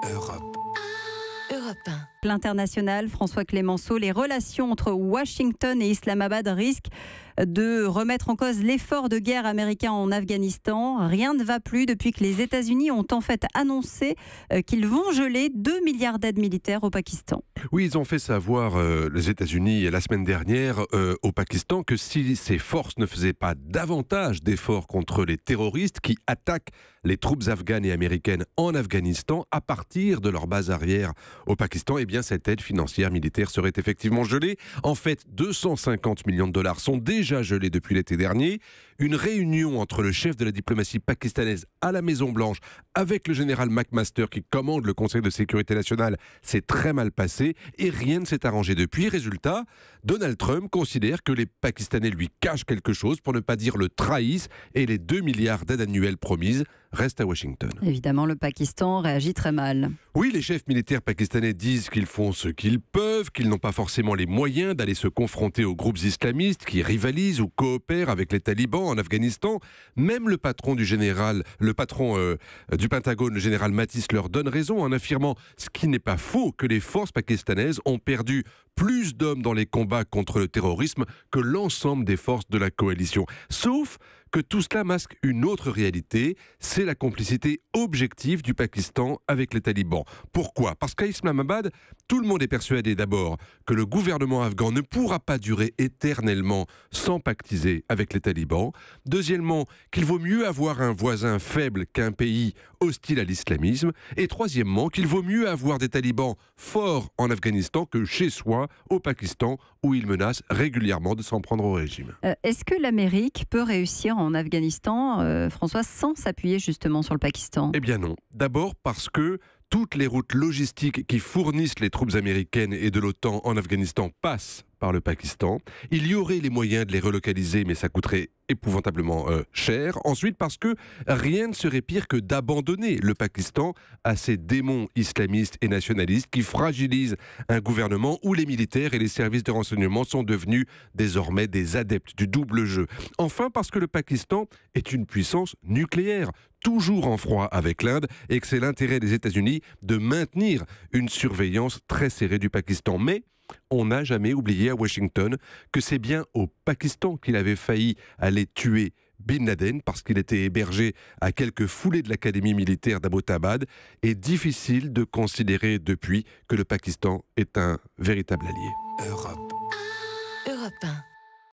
Europe. Europe 1. L'international, François Clémenceau, les relations entre Washington et Islamabad risquent de remettre en cause l'effort de guerre américain en Afghanistan. Rien ne va plus depuis que les États-Unis ont en fait annoncé qu'ils vont geler 2 milliards d'aides militaires au Pakistan. Oui, ils ont fait savoir, les États-Unis, la semaine dernière, au Pakistan, que si ces forces ne faisaient pas davantage d'efforts contre les terroristes qui attaquent les troupes afghanes et américaines en Afghanistan, à partir de leur base arrière au Pakistan, eh bien cette aide financière militaire serait effectivement gelée. En fait, 250 millions de dollars sont déjà gelés depuis l'été dernier. Une réunion entre le chef de la diplomatie pakistanaise à la Maison-Blanche avec le général McMaster qui commande le Conseil de sécurité nationale s'est très mal passé et rien ne s'est arrangé depuis. Résultat, Donald Trump considère que les Pakistanais lui cachent quelque chose, pour ne pas dire le trahissent, et les 2 milliards d'aides annuelles promises restent à Washington. Évidemment, le Pakistan réagit très mal. Oui, les chefs militaires pakistanais disent qu'ils font ce qu'ils peuvent, qu'ils n'ont pas forcément les moyens d'aller se confronter aux groupes islamistes qui rivalisent ou coopèrent avec les talibans en Afghanistan. Même le patron du Pentagone, le général Mattis, leur donne raison en affirmant, ce qui n'est pas faux, que les forces pakistanaises ont perdu plus d'hommes dans les combats contre le terrorisme que l'ensemble des forces de la coalition. Sauf que tout cela masque une autre réalité, c'est la complicité objective du Pakistan avec les talibans. Pourquoi ? Parce qu'à Islamabad, tout le monde est persuadé d'abord que le gouvernement afghan ne pourra pas durer éternellement sans pactiser avec les talibans. Deuxièmement, qu'il vaut mieux avoir un voisin faible qu'un pays hostile à l'islamisme. Et troisièmement, qu'il vaut mieux avoir des talibans forts en Afghanistan que chez soi, au Pakistan, où ils menacent régulièrement de s'en prendre au régime. Est-ce que l'Amérique peut réussir en Afghanistan, François, sans s'appuyer justement sur le Pakistan ? Eh bien non. D'abord parce que toutes les routes logistiques qui fournissent les troupes américaines et de l'OTAN en Afghanistan passent par le Pakistan. Il y aurait les moyens de les relocaliser, mais ça coûterait épouvantablement cher. Ensuite, parce que rien ne serait pire que d'abandonner le Pakistan à ces démons islamistes et nationalistes qui fragilisent un gouvernement où les militaires et les services de renseignement sont devenus désormais des adeptes du double jeu. Enfin, parce que le Pakistan est une puissance nucléaire, toujours en froid avec l'Inde, et que c'est l'intérêt des États-Unis de maintenir une surveillance très serrée du Pakistan. Mais on n'a jamais oublié à Washington que c'est bien au Pakistan qu'il avait failli aller tuer Bin Laden parce qu'il était hébergé à quelques foulées de l'académie militaire d'Abbottabad, et difficile de considérer depuis que le Pakistan est un véritable allié. Europe 1.